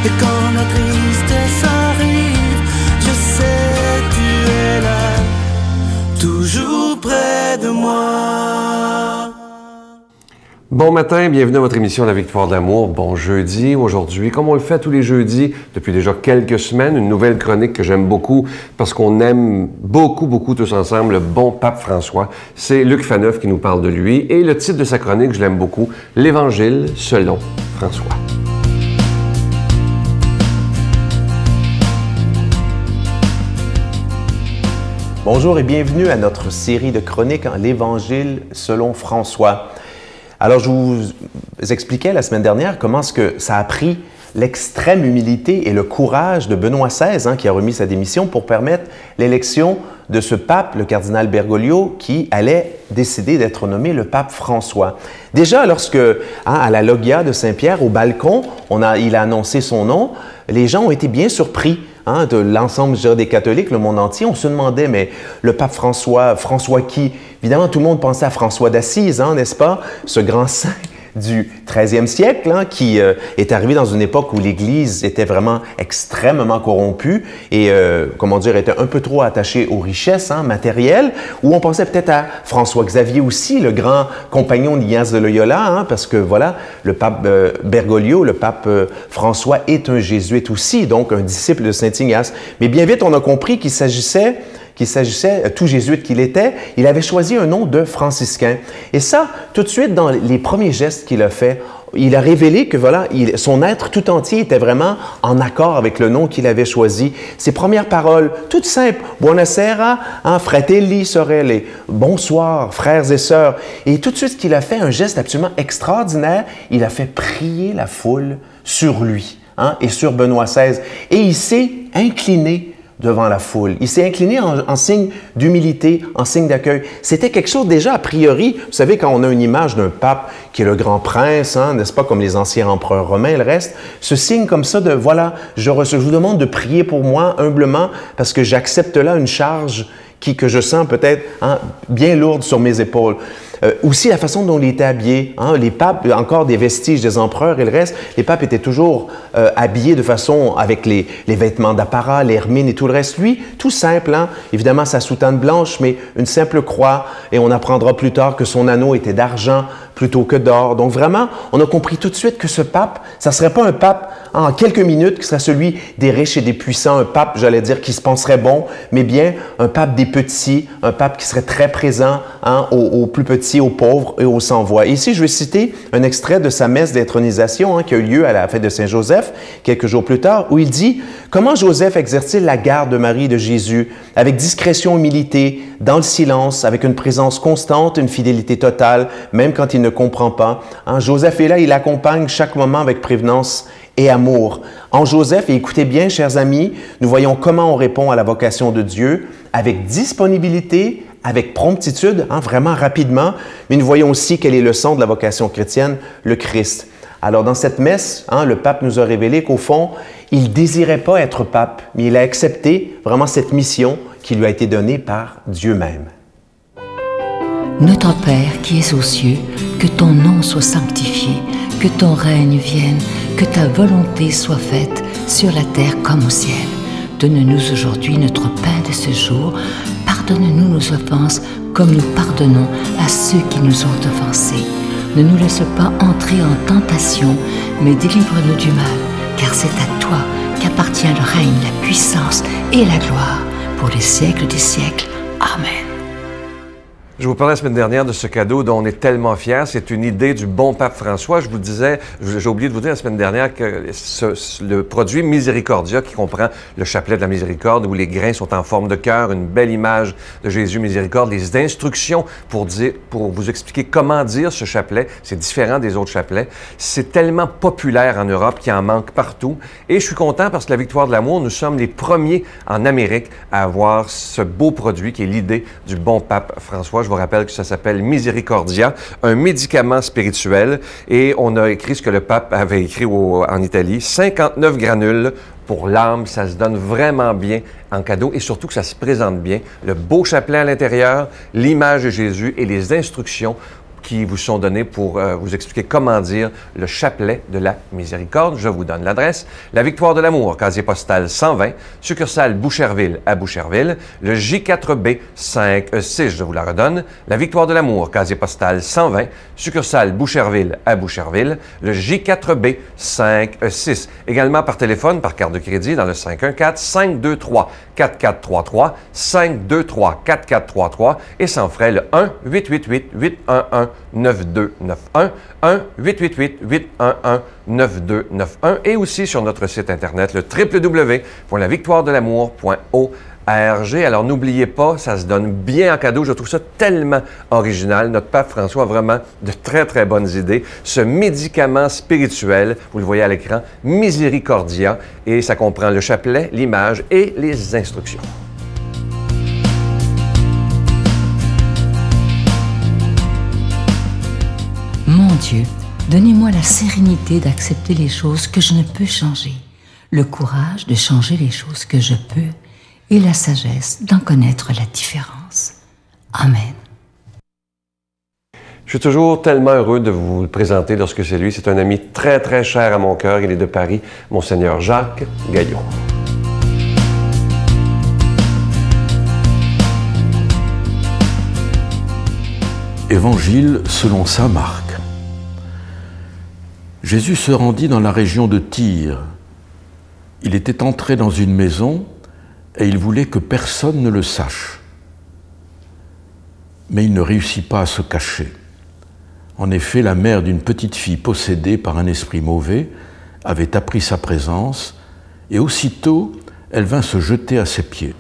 Et quand la tristesse arrive, je sais tu es là, toujours près de moi. Bon matin, bienvenue à votre émission La Victoire de l'amour. Bon jeudi, aujourd'hui, comme on le fait tous les jeudis, depuis déjà quelques semaines, une nouvelle chronique que j'aime beaucoup parce qu'on aime beaucoup tous ensemble le bon pape François. C'est Luc Faneuf qui nous parle de lui et le titre de sa chronique, je l'aime beaucoup, l'Évangile selon François. Bonjour et bienvenue à notre série de chroniques en l'Évangile selon François. Alors, je vous expliquais la semaine dernière comment est-ce que ça a pris l'extrême humilité et le courage de Benoît XVI, qui a remis sa démission pour permettre l'élection de ce pape, le cardinal Bergoglio, qui allait décider d'être nommé le pape François. Déjà, lorsque, à la Loggia de Saint-Pierre, au balcon, il a annoncé son nom, les gens ont été bien surpris. De l'ensemble des catholiques, le monde entier, on se demandait, mais le pape François, François qui? Évidemment, tout le monde pensait à François d'Assise, n'est-ce pas? Ce grand saint du 13e siècle, qui est arrivé dans une époque où l'Église était vraiment extrêmement corrompue et, était un peu trop attachée aux richesses matérielles, où on pensait peut-être à François Xavier aussi, le grand compagnon d'Ignace de Loyola, parce que voilà, le pape Bergoglio, le pape François est un jésuite aussi, donc un disciple de Saint Ignace. Mais bien vite, on a compris qu'il s'agissait, tout jésuite qu'il était, il avait choisi un nom de franciscain. Et ça, tout de suite, dans les premiers gestes qu'il a fait, il a révélé que voilà, son être tout entier était vraiment en accord avec le nom qu'il avait choisi. Ses premières paroles, toutes simples, « Buonasera, fratelli, sorelle », « Bonsoir, frères et sœurs ». Et tout de suite, ce qu'il a fait, un geste absolument extraordinaire, il a fait prier la foule sur lui et sur Benoît XVI. Et il s'est incliné devant la foule. Il s'est incliné en signe d'humilité, en signe d'accueil. C'était quelque chose déjà a priori. Vous savez, quand on a une image d'un pape qui est le grand prince, n'est-ce pas, comme les anciens empereurs romains et le reste, ce signe comme ça de, voilà, je vous demande de prier pour moi humblement parce que j'accepte là une charge que je sens peut-être bien lourde sur mes épaules. Aussi la façon dont il était habillé. Les papes, encore des vestiges des empereurs et le reste, les papes étaient toujours habillés de façon avec les vêtements d'apparat, l'hermine et tout le reste. Lui, tout simple, évidemment sa soutane blanche, mais une simple croix. Et on apprendra plus tard que son anneau était d'argent plutôt que d'or. Donc vraiment, on a compris tout de suite que ce pape, ça ne serait pas un pape en quelques minutes qui serait celui des riches et des puissants, un pape, j'allais dire, qui se penserait bon, mais bien un pape des petits, un pape qui serait très présent aux plus petits, aux pauvres et aux sans-voix. Ici, je vais citer un extrait de sa messe d'intronisation qui a eu lieu à la fête de Saint-Joseph, quelques jours plus tard, où il dit « Comment Joseph exerce-t-il la garde de Marie et de Jésus avec discrétion, humilité, dans le silence, avec une présence constante, une fidélité totale, même quand il ne comprend pas. Joseph est là, il accompagne chaque moment avec prévenance et amour. En Joseph, et écoutez bien, chers amis, nous voyons comment on répond à la vocation de Dieu avec disponibilité, avec promptitude, vraiment rapidement, mais nous voyons aussi quel est le centre de la vocation chrétienne, le Christ. Alors, dans cette messe, le pape nous a révélé qu'au fond, il ne désirait pas être pape, mais il a accepté vraiment cette mission qui lui a été donnée par Dieu même. Notre Père qui es aux cieux, que ton nom soit sanctifié, que ton règne vienne, que ta volonté soit faite sur la terre comme au ciel. Donne-nous aujourd'hui notre pain de ce jour. Pardonne-nous nos offenses comme nous pardonnons à ceux qui nous ont offensés. Ne nous laisse pas entrer en tentation, mais délivre-nous du mal, car c'est à toi qu'appartient le règne, la puissance et la gloire pour les siècles des siècles. Amen. Je vous parlais la semaine dernière de ce cadeau dont on est tellement fiers. C'est une idée du bon pape François. Je vous disais, j'ai oublié de vous dire la semaine dernière que le produit Miséricordia, qui comprend le chapelet de la miséricorde, où les grains sont en forme de cœur, une belle image de Jésus miséricorde, les instructions pour vous expliquer comment dire ce chapelet, c'est différent des autres chapelets. C'est tellement populaire en Europe qu'il en manque partout. Et je suis content parce que la Victoire de l'amour, nous sommes les premiers en Amérique à avoir ce beau produit qui est l'idée du bon pape François. Je vous rappelle que ça s'appelle Miséricordia, un médicament spirituel. Et on a écrit ce que le pape avait écrit en Italie, 59 granules pour l'âme. Ça se donne vraiment bien en cadeau et surtout que ça se présente bien. Le beau chapelet à l'intérieur, l'image de Jésus et les instructions qui vous sont donnés pour vous expliquer comment dire le chapelet de la miséricorde. Je vous donne l'adresse. La Victoire de l'amour, casier postal 120, succursale Boucherville à Boucherville. Le J4B 5E6, je vous la redonne. La Victoire de l'amour, casier postal 120, succursale Boucherville à Boucherville. Le J4B 5E6. Également par téléphone, par carte de crédit dans le 514-523-4433, 523-4433 et sans frais le 1-888-811-9291, 1-888-811-9291 et aussi sur notre site internet le www.lavictoiredelamour.org. Alors, n'oubliez pas, ça se donne bien en cadeau. Je trouve ça tellement original. Notre pape François a vraiment de très, très bonnes idées. Ce médicament spirituel, vous le voyez à l'écran, Miséricordia, et ça comprend le chapelet, l'image et les instructions. Mon Dieu, donnez-moi la sérénité d'accepter les choses que je ne peux changer, le courage de changer les choses que je peux, et la sagesse d'en connaître la différence. Amen. Je suis toujours tellement heureux de vous le présenter lorsque c'est lui. C'est un ami très, très cher à mon cœur. Il est de Paris, Monseigneur Jacques Gaillot. Évangile selon saint Marc. Jésus se rendit dans la région de Tyr. Il était entré dans une maison et il voulait que personne ne le sache. Mais il ne réussit pas à se cacher. En effet, la mère d'une petite fille possédée par un esprit mauvais avait appris sa présence et aussitôt, elle vint se jeter à ses pieds.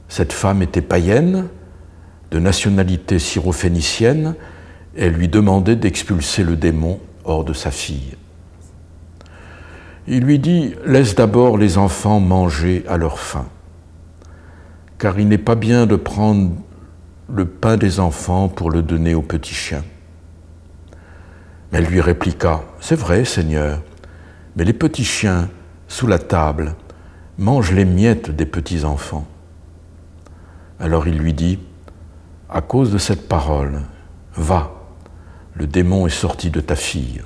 Cette femme était païenne, de nationalité syrophénicienne, et elle lui demandait d'expulser le démon hors de sa fille. Il lui dit « Laisse d'abord les enfants manger à leur faim, car il n'est pas bien de prendre le pain des enfants pour le donner aux petits chiens. » Mais elle lui répliqua « C'est vrai, Seigneur, mais les petits chiens, sous la table, mangent les miettes des petits enfants. » Alors il lui dit « À cause de cette parole, va, le démon est sorti de ta fille. »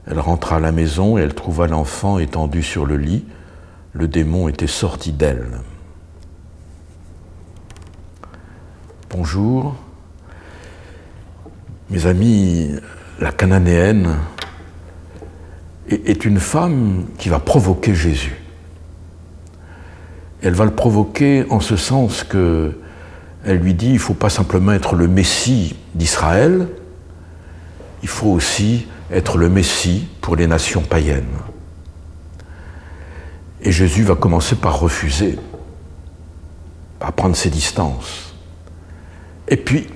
Elle rentra à la maison et elle trouva l'enfant étendu sur le lit. Le démon était sorti d'elle. Bonjour. Mes amis, la Cananéenne est une femme qui va provoquer Jésus. Elle va le provoquer en ce sens que elle lui dit, il ne faut pas simplement être le Messie d'Israël, il faut aussi être le Messie pour les nations païennes. Et Jésus va commencer par refuser, par prendre ses distances. Et puis,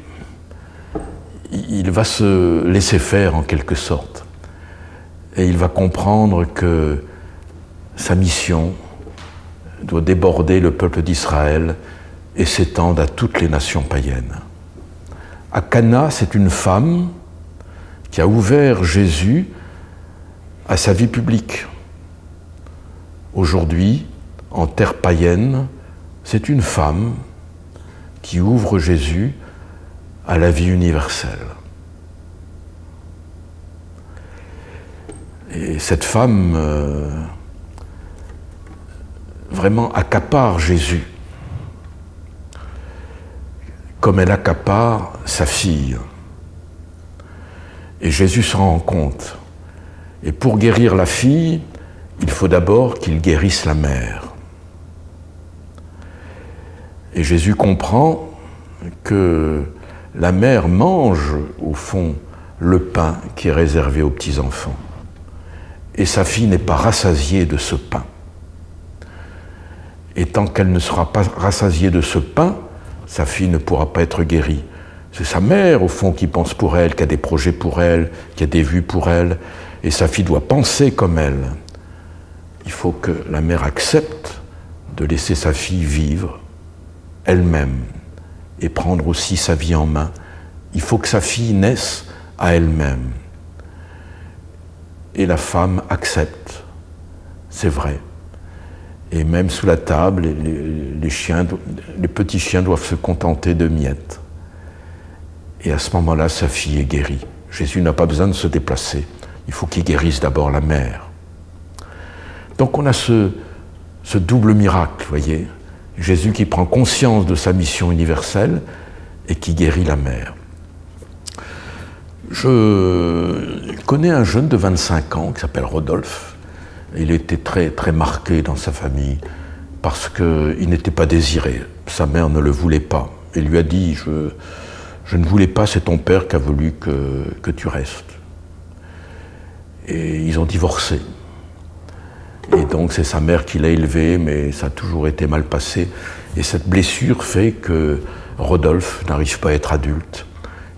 il va se laisser faire en quelque sorte. Et il va comprendre que sa mission doit déborder le peuple d'Israël et s'étendre à toutes les nations païennes. À Cana, c'est une femme qui a ouvert Jésus à sa vie publique. Aujourd'hui, en terre païenne, c'est une femme qui ouvre Jésus à la vie universelle. Et cette femme vraiment accapare Jésus, comme elle accapare sa fille. Et Jésus s'en rend compte. Et pour guérir la fille, il faut d'abord qu'il guérisse la mère. Et Jésus comprend que la mère mange, au fond, le pain qui est réservé aux petits-enfants. Et sa fille n'est pas rassasiée de ce pain. Et tant qu'elle ne sera pas rassasiée de ce pain, sa fille ne pourra pas être guérie. C'est sa mère, au fond, qui pense pour elle, qui a des projets pour elle, qui a des vues pour elle, et sa fille doit penser comme elle. Il faut que la mère accepte de laisser sa fille vivre elle-même et prendre aussi sa vie en main. Il faut que sa fille naisse à elle-même. Et la femme accepte, c'est vrai. Et même sous la table, les petits chiens doivent se contenter de miettes. Et à ce moment-là, sa fille est guérie. Jésus n'a pas besoin de se déplacer. Il faut qu'il guérisse d'abord la mère. Donc on a ce double miracle, vous voyez. Jésus qui prend conscience de sa mission universelle et qui guérit la mère. Je connais un jeune de 25 ans qui s'appelle Rodolphe. Il était très, très marqué dans sa famille parce qu'il n'était pas désiré. Sa mère ne le voulait pas. Elle lui a dit « Je ne voulais pas, c'est ton père qui a voulu que tu restes. » Et ils ont divorcé. Et donc c'est sa mère qui l'a élevé, mais ça a toujours été mal passé. Et cette blessure fait que Rodolphe n'arrive pas à être adulte.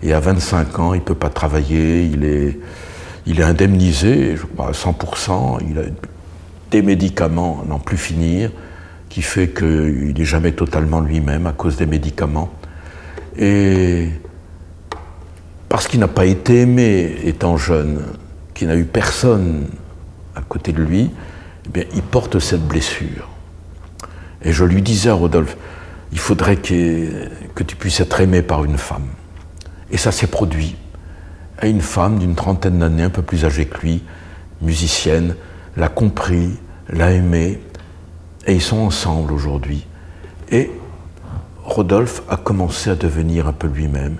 Et à 25 ans, il ne peut pas travailler, il est indemnisé, je crois à 100%, il a des médicaments à n'en plus finir, qui fait qu'il n'est jamais totalement lui-même à cause des médicaments. Et parce qu'il n'a pas été aimé étant jeune, qu'il n'a eu personne à côté de lui, eh bien, il porte cette blessure. Et je lui disais à Rodolphe, il faudrait que tu puisses être aimé par une femme. Et ça s'est produit. Et une femme d'une trentaine d'années, un peu plus âgée que lui, musicienne, l'a compris, l'a aimé, et ils sont ensemble aujourd'hui. Et Rodolphe a commencé à devenir un peu lui-même.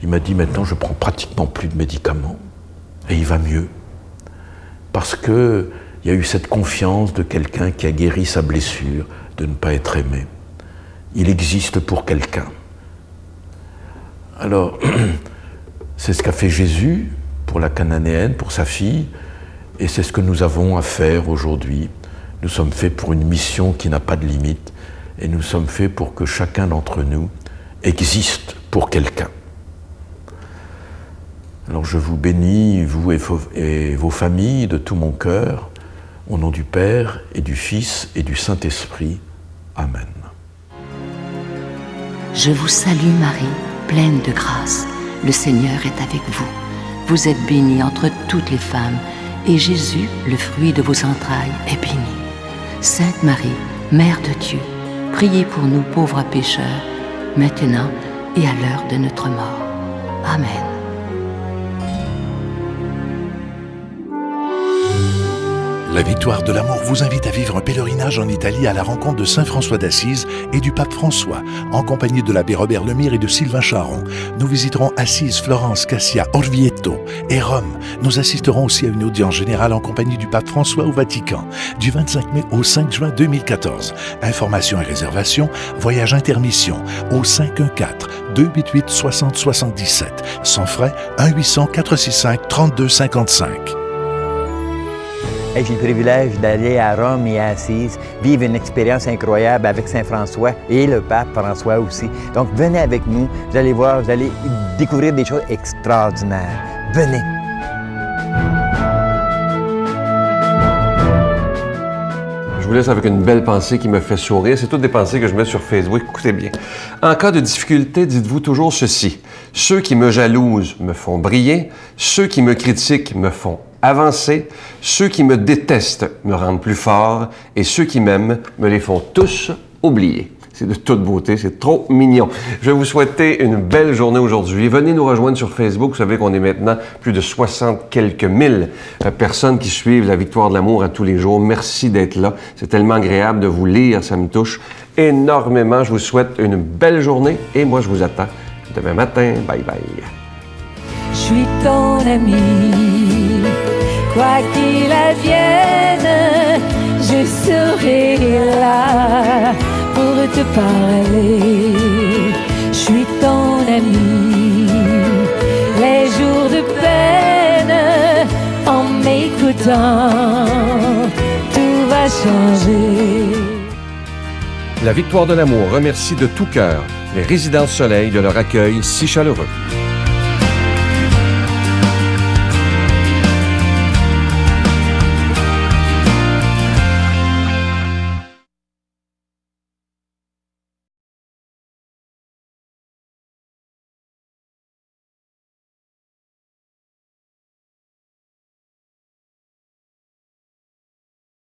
Il m'a dit, maintenant je prends pratiquement plus de médicaments, et il va mieux. Parce qu'il y a eu cette confiance de quelqu'un qui a guéri sa blessure de ne pas être aimé. Il existe pour quelqu'un. Alors, c'est ce qu'a fait Jésus pour la Cananéenne, pour sa fille, et c'est ce que nous avons à faire aujourd'hui. Nous sommes faits pour une mission qui n'a pas de limite, et nous sommes faits pour que chacun d'entre nous existe pour quelqu'un. Alors je vous bénis, vous et vos familles, de tout mon cœur, au nom du Père et du Fils et du Saint-Esprit. Amen. Je vous salue Marie, pleine de grâce. Le Seigneur est avec vous. Vous êtes bénie entre toutes les femmes, et Jésus, le fruit de vos entrailles, est béni. Sainte Marie, Mère de Dieu, priez pour nous pauvres pécheurs, maintenant et à l'heure de notre mort. Amen. La Victoire de l'amour vous invite à vivre un pèlerinage en Italie à la rencontre de Saint François d'Assise et du pape François, en compagnie de l'abbé Robert Lemire et de Sylvain Charon. Nous visiterons Assise, Florence, Cassia, Orvieto et Rome. Nous assisterons aussi à une audience générale en compagnie du pape François au Vatican, du 25 mai au 5 juin 2014. Informations et réservations, voyage intermission au 514-288-6077. Sans frais, 1-800-465-3255. J'ai le privilège d'aller à Rome et à Assise, vivre une expérience incroyable avec Saint François et le pape François aussi. Donc venez avec nous, vous allez voir, vous allez découvrir des choses extraordinaires. Venez! Je vous laisse avec une belle pensée qui me fait sourire. C'est toutes des pensées que je mets sur Facebook. Écoutez bien. En cas de difficulté, dites-vous toujours ceci. Ceux qui me jalousent me font briller. Ceux qui me critiquent me font avancer. Ceux qui me détestent me rendent plus fort. Et ceux qui m'aiment me les font tous oublier. C'est de toute beauté, c'est trop mignon. Je vais vous souhaiter une belle journée aujourd'hui. Venez nous rejoindre sur Facebook. Vous savez qu'on est maintenant plus de 60 quelques mille personnes qui suivent la Victoire de l'amour à tous les jours. Merci d'être là. C'est tellement agréable de vous lire. Ça me touche énormément. Je vous souhaite une belle journée et moi, je vous attends demain matin. Bye bye. Je suis ton ami, quoi qu'il advienne, je serai là pour te parler. Je suis ton ami, les jours de peine, en m'écoutant, tout va changer. La Victoire de l'amour remercie de tout cœur les Résidences Soleil de leur accueil si chaleureux.